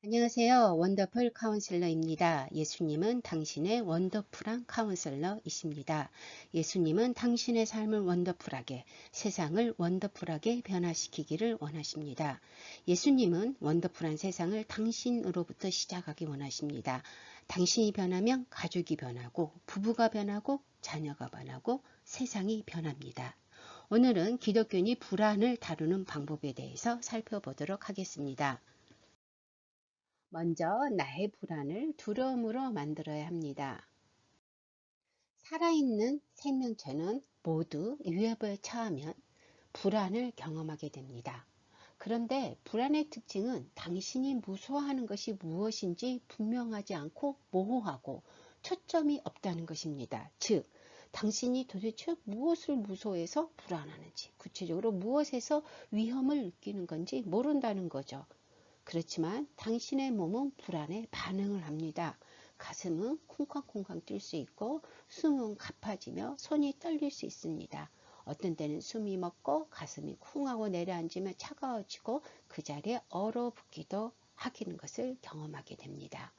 안녕하세요. 원더풀 카운슬러입니다. 예수님은 당신의 원더풀한 카운슬러이십니다. 예수님은 당신의 삶을 원더풀하게, 세상을 원더풀하게 변화시키기를 원하십니다. 예수님은 원더풀한 세상을 당신으로부터 시작하기 원하십니다. 당신이 변하면 가족이 변하고, 부부가 변하고, 자녀가 변하고, 세상이 변합니다. 오늘은 기독교인이 불안을 다루는 방법에 대해서 살펴보도록 하겠습니다. 먼저 나의 불안을 두려움으로 만들어야 합니다. 살아있는 생명체는 모두 위협에 처하면 불안을 경험하게 됩니다. 그런데 불안의 특징은 당신이 무서워하는 것이 무엇인지 분명하지 않고 모호하고 초점이 없다는 것입니다. 즉, 당신이 도대체 무엇을 무서워해서 불안하는지, 구체적으로 무엇에서 위험을 느끼는 건지 모른다는 거죠. 그렇지만 당신의 몸은 불안에 반응을 합니다. 가슴은 쿵쾅쿵쾅 뛸 수 있고 숨은 가빠지며 손이 떨릴 수 있습니다. 어떤 때는 숨이 멎고 가슴이 쿵하고 내려앉으며 차가워지고 그 자리에 얼어붙기도 하는 것을 경험하게 됩니다.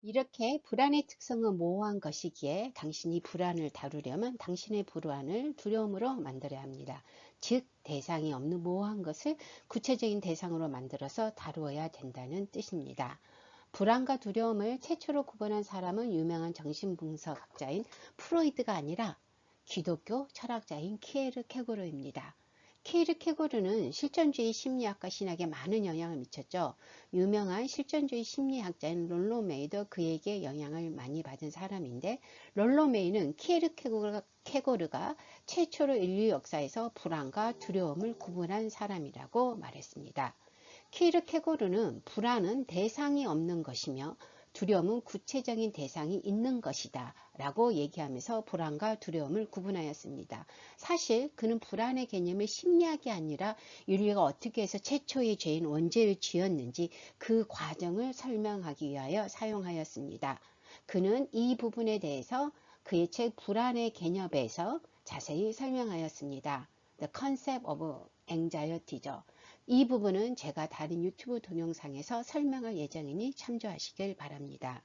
이렇게 불안의 특성은 모호한 것이기에 당신이 불안을 다루려면 당신의 불안을 두려움으로 만들어야 합니다. 즉, 대상이 없는 모호한 것을 구체적인 대상으로 만들어서 다루어야 된다는 뜻입니다. 불안과 두려움을 최초로 구분한 사람은 유명한 정신분석학자인 프로이드가 아니라 기독교 철학자인 키에르케고르입니다. 키에르케고르는 실존주의 심리학과 신학에 많은 영향을 미쳤죠. 유명한 실존주의 심리학자인 롤로 메이도 그에게 영향을 많이 받은 사람인데, 롤로 메이는 키에르케고르가 최초로 인류 역사에서 불안과 두려움을 구분한 사람이라고 말했습니다. 키르케고르는 불안은 대상이 없는 것이며 두려움은 구체적인 대상이 있는 것이다 라고 얘기하면서 불안과 두려움을 구분하였습니다. 사실 그는 불안의 개념을 심리학이 아니라 인류가 어떻게 해서 최초의 죄인 원죄를 지었는지 그 과정을 설명하기 위하여 사용하였습니다. 그는 이 부분에 대해서 그의 책 불안의 개념에서 자세히 설명하였습니다. The Concept of Anxiety죠. 이 부분은 제가 다른 유튜브 동영상에서 설명할 예정이니 참조하시길 바랍니다.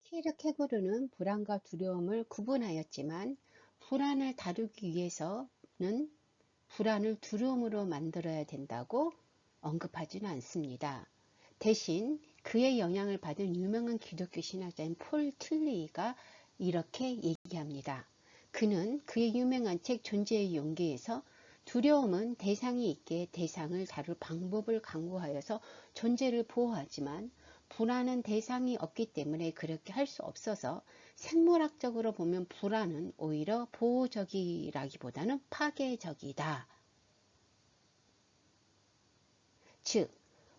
키르케고르는 불안과 두려움을 구분하였지만 불안을 다루기 위해서는 불안을 두려움으로 만들어야 된다고 언급하지는 않습니다. 대신 그의 영향을 받은 유명한 기독교 신학자인 폴 틸리가 이렇게 얘기합니다. 그는 그의 유명한 책 존재의 용기에서 두려움은 대상이 있게 대상을 다룰 방법을 강구하여서 존재를 보호하지만 불안은 대상이 없기 때문에 그렇게 할 수 없어서 생물학적으로 보면 불안은 오히려 보호적이라기보다는 파괴적이다. 즉,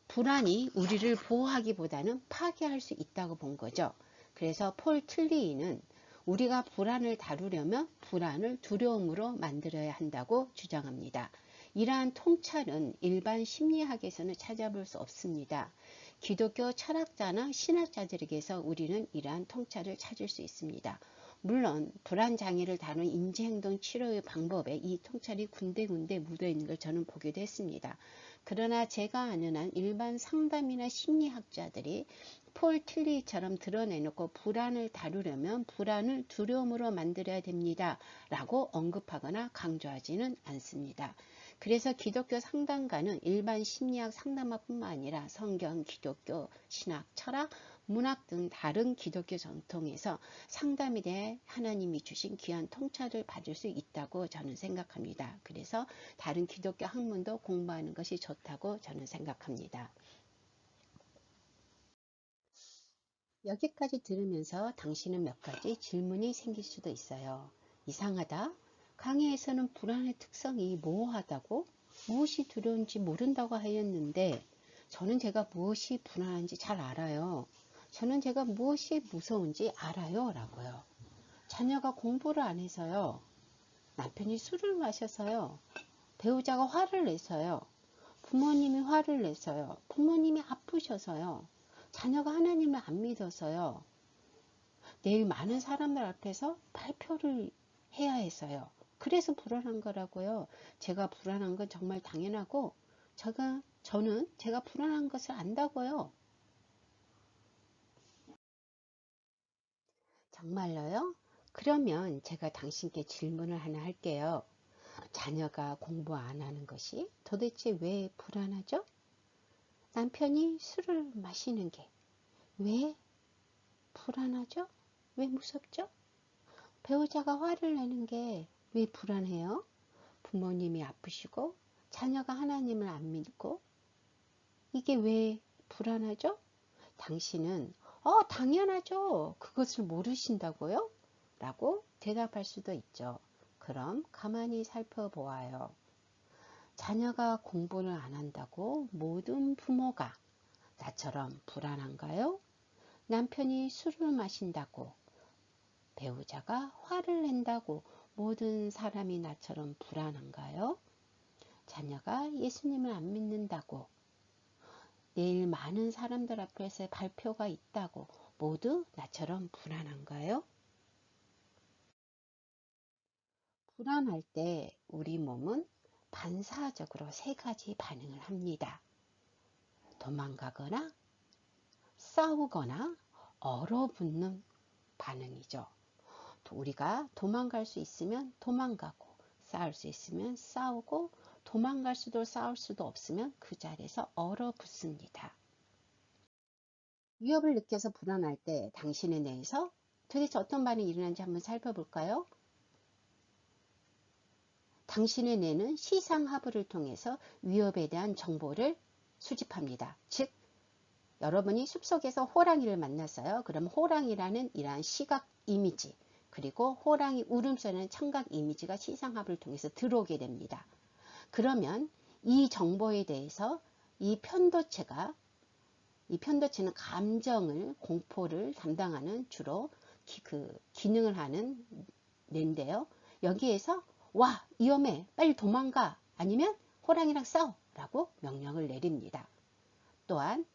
불안이 우리를 보호하기보다는 파괴할 수 있다고 본 거죠. 그래서 폴 틸리는 우리가 불안을 다루려면 불안을 두려움으로 만들어야 한다고 주장합니다. 이러한 통찰은 일반 심리학에서는 찾아볼 수 없습니다. 기독교 철학자나 신학자들에게서 우리는 이러한 통찰을 찾을 수 있습니다. 물론 불안 장애를 다룬 인지행동 치료의 방법에 이 통찰이 군데군데 묻어있는 걸 저는 보기도 했습니다. 그러나 제가 아는 한 일반 상담이나 심리학자들이 폴 틸리처럼 드러내놓고 불안을 다루려면 불안을 두려움으로 만들어야 됩니다 라고 언급하거나 강조하지는 않습니다. 그래서 기독교 상담가는 일반 심리학 상담학뿐만 아니라 성경, 기독교, 신학, 철학, 문학 등 다른 기독교 전통에서 상담에 대해 하나님이 주신 귀한 통찰을 받을 수 있다고 저는 생각합니다. 그래서 다른 기독교 학문도 공부하는 것이 좋다고 저는 생각합니다. 여기까지 들으면서 당신은 몇 가지 질문이 생길 수도 있어요. 이상하다. 강의에서는 불안의 특성이 모호하다고, 무엇이 두려운지 모른다고 하였는데 저는 제가 무엇이 불안한지 잘 알아요. 저는 제가 무엇이 무서운지 알아요 라고요. 자녀가 공부를 안 해서요. 남편이 술을 마셔서요. 배우자가 화를 내서요. 부모님이 화를 내서요. 부모님이 아프셔서요. 자녀가 하나님을 안 믿어서요. 내일 많은 사람들 앞에서 발표를 해야 해서요. 그래서 불안한 거라고요. 제가 불안한 건 정말 당연하고 저는 제가 불안한 것을 안다고요. 정말로요? 그러면 제가 당신께 질문을 하나 할게요. 자녀가 공부 안 하는 것이 도대체 왜 불안하죠? 남편이 술을 마시는 게 왜 불안하죠? 왜 무섭죠? 배우자가 화를 내는 게 왜 불안해요? 부모님이 아프시고 자녀가 하나님을 안 믿고 이게 왜 불안하죠? 당신은 당연하죠. 그것을 모르신다고요? 라고 대답할 수도 있죠. 그럼 가만히 살펴보아요. 자녀가 공부를 안 한다고 모든 부모가 나처럼 불안한가요? 남편이 술을 마신다고 배우자가 화를 낸다고 모든 사람이 나처럼 불안한가요? 자녀가 예수님을 안 믿는다고 내일 많은 사람들 앞에서 발표가 있다고 모두 나처럼 불안한가요? 불안할 때 우리 몸은 반사적으로 세 가지 반응을 합니다. 도망가거나 싸우거나 얼어붙는 반응이죠. 우리가 도망갈 수 있으면 도망가고 싸울 수 있으면 싸우고 도망갈 수도 싸울 수도 없으면 그 자리에서 얼어붙습니다. 위협을 느껴서 불안할 때 당신의 뇌에서 도대체 어떤 반응이 일어나는지 한번 살펴볼까요? 당신의 뇌는 시상하부를 통해서 위협에 대한 정보를 수집합니다. 즉, 여러분이 숲속에서 호랑이를 만났어요. 그럼 호랑이라는 이러한 시각 이미지, 그리고 호랑이 울음소리라는 청각 이미지가 시상하부를 통해서 들어오게 됩니다. 그러면 이 정보에 대해서 이 편도체는 감정을, 공포를 담당하는 주로 기능을 하는 뇌인데요. 여기에서 와, 위험해, 빨리 도망가, 아니면 호랑이랑 싸워 라고 명령을 내립니다. 또한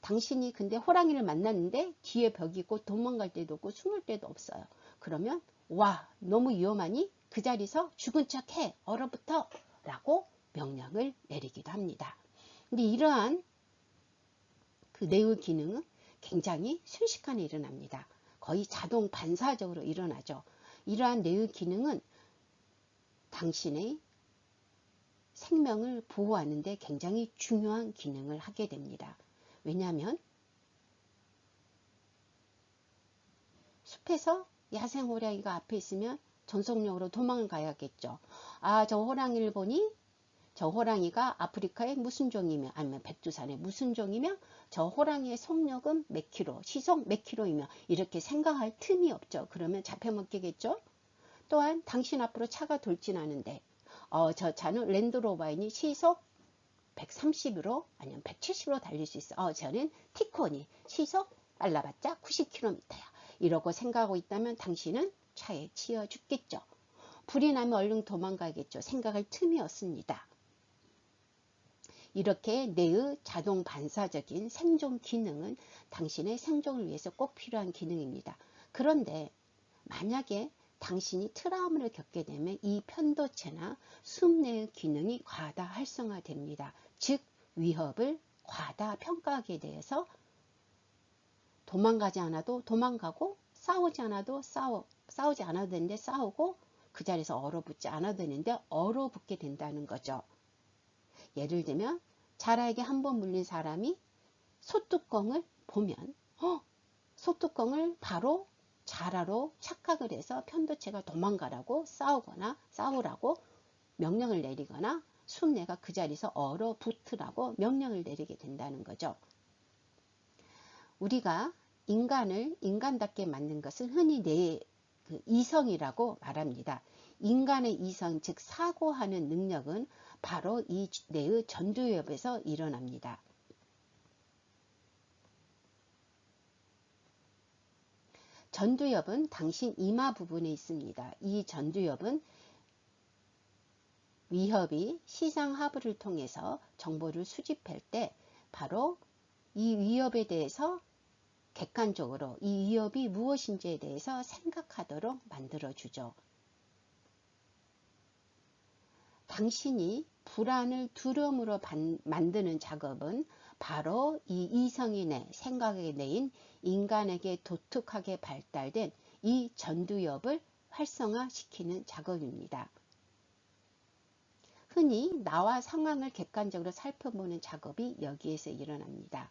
당신이 근데 호랑이를 만났는데 뒤에 벽이 있고 도망갈 데도 없고 숨을 데도 없어요. 그러면 와, 너무 위험하니 그 자리에서 죽은 척해, 얼어붙어 라고 명령을 내리기도 합니다. 근데 이러한 그 뇌의 기능은 굉장히 순식간에 일어납니다. 거의 자동 반사적으로 일어나죠. 이러한 뇌의 기능은 당신의 생명을 보호하는 데 굉장히 중요한 기능을 하게 됩니다. 왜냐하면 숲에서 야생 호랑이가 앞에 있으면 전속력으로 도망을 가야겠죠. 아, 저 호랑이를 보니 저 호랑이가 아프리카의 무슨 종이며 아니면 백두산의 무슨 종이며 저 호랑이의 속력은 몇 킬로, 시속 몇 킬로이며 이렇게 생각할 틈이 없죠. 그러면 잡혀먹겠죠. 또한 당신 앞으로 차가 돌진하는데 저 차는 랜드로버이니 시속 130으로 아니면 170으로 달릴 수 있어. 저는 티코니 시속 빨라봤자 90km야. 이러고 생각하고 있다면 당신은 차에 치여 죽겠죠. 불이 나면 얼른 도망가겠죠. 생각할 틈이 없습니다. 이렇게 뇌의 자동 반사적인 생존 기능은 당신의 생존을 위해서 꼭 필요한 기능입니다. 그런데 만약에 당신이 트라우마를 겪게 되면 이 편도체나 숨뇌의 기능이 과다 활성화됩니다. 즉 위협을 과다 평가하게 돼서 도망가지 않아도 도망가고 싸우지 않아도 싸우지 않아도 되는데 싸우고 그 자리에서 얼어붙지 않아도 되는데 얼어붙게 된다는 거죠. 예를 들면 자라에게 한번 물린 사람이 소뚜껑을 보면 소뚜껑을 바로 자라로 착각을 해서 편도체가 도망가라고 싸우라고 명령을 내리거나 숨뇌가 그 자리에서 얼어붙으라고 명령을 내리게 된다는 거죠. 우리가 인간을 인간답게 만든 것은 흔히 이성이라고 말합니다. 인간의 이성, 즉 사고하는 능력은 바로 이 뇌의 전두엽에서 일어납니다. 전두엽은 당신 이마 부분에 있습니다. 이 전두엽은 위협이 시상하부를 통해서 정보를 수집할 때 바로 이 위협에 대해서 객관적으로 이 위협이 무엇인지에 대해서 생각하도록 만들어주죠. 당신이 불안을 두려움으로 만드는 작업은 바로 이 이성이 내 생각의 내인 인간에게 독특하게 발달된 이 전두엽을 활성화시키는 작업입니다. 흔히 나와 상황을 객관적으로 살펴보는 작업이 여기에서 일어납니다.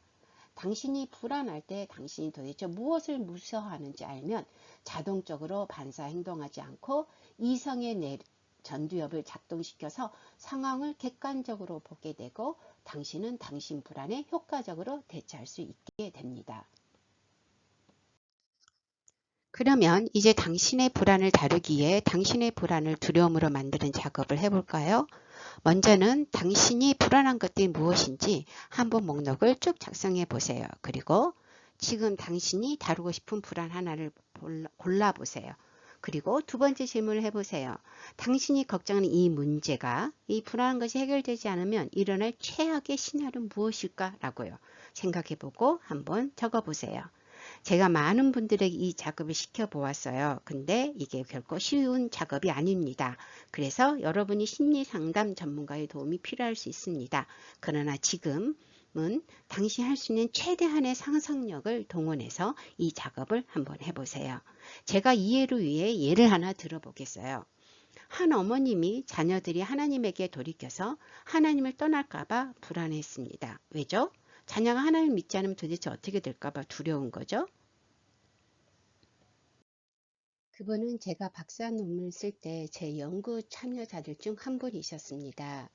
당신이 불안할 때 당신이 도대체 무엇을 무서워하는지 알면 자동적으로 반사 행동하지 않고 이성의 전두엽을 작동시켜서 상황을 객관적으로 보게 되고 당신은 당신 불안에 효과적으로 대처할 수 있게 됩니다. 그러면 이제 당신의 불안을 다루기 위해 당신의 불안을 두려움으로 만드는 작업을 해볼까요? 먼저는 당신이 불안한 것들이 무엇인지 한번 목록을 쭉 작성해 보세요. 그리고 지금 당신이 다루고 싶은 불안 하나를 골라보세요. 그리고 두 번째 질문을 해보세요. 당신이 걱정하는 이 문제가 이 불안한 것이 해결되지 않으면 일어날 최악의 시나리오는 무엇일까? 라고요. 생각해보고 한번 적어보세요. 제가 많은 분들에게 이 작업을 시켜보았어요. 근데 이게 결코 쉬운 작업이 아닙니다. 그래서 여러분이 심리상담 전문가의 도움이 필요할 수 있습니다. 그러나 지금은 당신이 할 수 있는 최대한의 상상력을 동원해서 이 작업을 한번 해보세요. 제가 이해를 위해 예를 하나 들어보겠어요. 한 어머님이 자녀들이 하나님에게 돌이켜서 하나님을 떠날까봐 불안했습니다. 왜죠? 자녀가 하나님을 믿지 않으면 도대체 어떻게 될까봐 두려운 거죠. 그분은 제가 박사 논문을 쓸 때 제 연구 참여자들 중 한 분이셨습니다.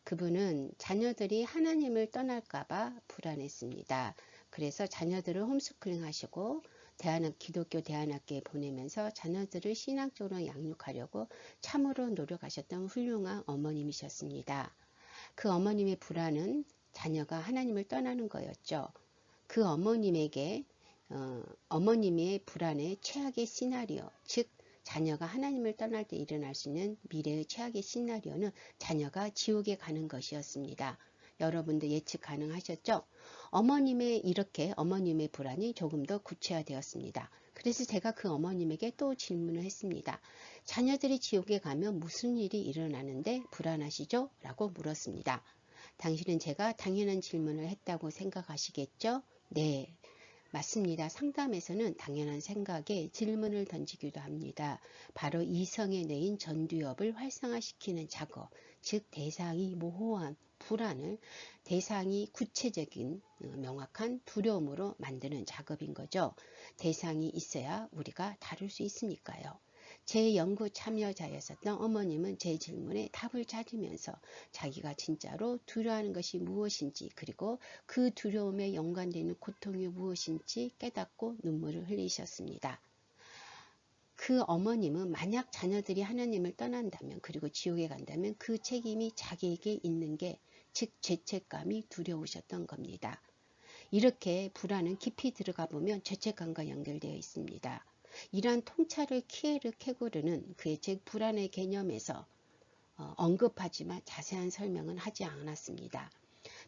그분은 자녀들이 하나님을 떠날까봐 불안했습니다. 그래서 자녀들을 홈스쿨링 하시고 기독교 대안학교에 보내면서 자녀들을 신앙적으로 양육하려고 참으로 노력하셨던 훌륭한 어머님이셨습니다. 그 어머님의 불안은 자녀가 하나님을 떠나는 거였죠. 그 어머님에게 어머님의 불안의 최악의 시나리오, 즉 자녀가 하나님을 떠날 때 일어날 수 있는 미래의 최악의 시나리오는 자녀가 지옥에 가는 것이었습니다. 여러분도 예측 가능하셨죠? 어머님의 불안이 조금 더 구체화되었습니다. 그래서 제가 그 어머님에게 또 질문을 했습니다. 자녀들이 지옥에 가면 무슨 일이 일어나는데 불안하시죠? 라고 물었습니다. 당신은 제가 당연한 질문을 했다고 생각하시겠죠? 네. 맞습니다. 상담에서는 당연한 생각에 질문을 던지기도 합니다. 바로 이성의 뇌인 전두엽을 활성화시키는 작업, 즉 대상이 모호한 불안을 대상이 구체적인 명확한 두려움으로 만드는 작업인 거죠. 대상이 있어야 우리가 다룰 수 있으니까요. 제 연구 참여자였었던 어머님은 제 질문에 답을 찾으면서 자기가 진짜로 두려워하는 것이 무엇인지 그리고 그 두려움에 연관되는 고통이 무엇인지 깨닫고 눈물을 흘리셨습니다. 그 어머님은 만약 자녀들이 하나님을 떠난다면 그리고 지옥에 간다면 그 책임이 자기에게 있는 게 즉 죄책감이 두려우셨던 겁니다. 이렇게 불안은 깊이 들어가 보면 죄책감과 연결되어 있습니다. 이러한 통찰을 키에르케고르는 그의 책 불안의 개념에서 언급하지만 자세한 설명은 하지 않았습니다.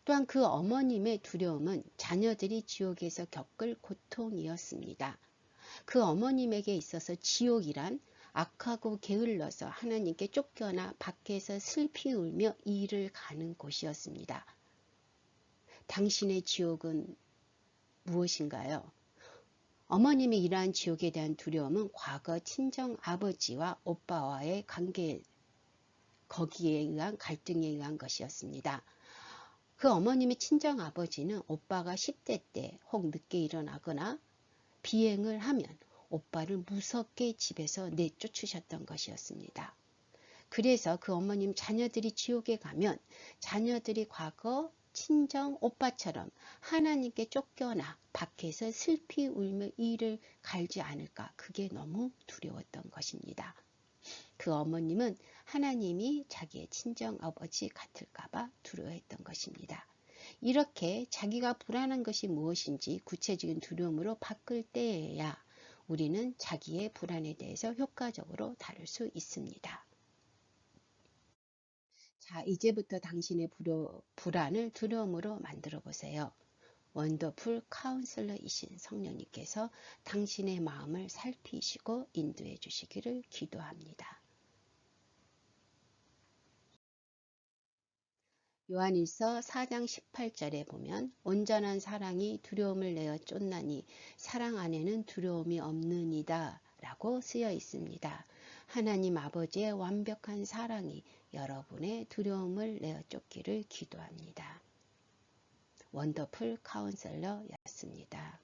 또한 그 어머님의 두려움은 자녀들이 지옥에서 겪을 고통이었습니다. 그 어머님에게 있어서 지옥이란 악하고 게을러서 하나님께 쫓겨나 밖에서 슬피 울며 이를 가는 곳이었습니다. 당신의 지옥은 무엇인가요? 어머님이 이러한 지옥에 대한 두려움은 과거 친정 아버지와 오빠와의 관계, 거기에 의한 갈등에 의한 것이었습니다. 그 어머님의 친정 아버지는 오빠가 10대 때 혹 늦게 일어나거나 비행을 하면 오빠를 무섭게 집에서 내쫓으셨던 것이었습니다. 그래서 그 어머님 자녀들이 지옥에 가면 자녀들이 과거 친정 오빠처럼 하나님께 쫓겨나 밖에서 슬피 울며 이를 갈지 않을까 그게 너무 두려웠던 것입니다. 그 어머님은 하나님이 자기의 친정 아버지 같을까봐 두려워했던 것입니다. 이렇게 자기가 불안한 것이 무엇인지 구체적인 두려움으로 바꿀 때에야 우리는 자기의 불안에 대해서 효과적으로 다룰 수 있습니다. 자, 이제부터 당신의 불안을 두려움으로 만들어 보세요. 원더풀 카운슬러이신 성령님께서 당신의 마음을 살피시고 인도해 주시기를 기도합니다. 요한일서 4장 18절에 보면 온전한 사랑이 두려움을 내어 쫓나니 사랑 안에는 두려움이 없느니라 라고 쓰여 있습니다. 하나님 아버지의 완벽한 사랑이 여러분의 두려움을 내어 쫓기를 기도합니다. 원더풀 카운셀러였습니다.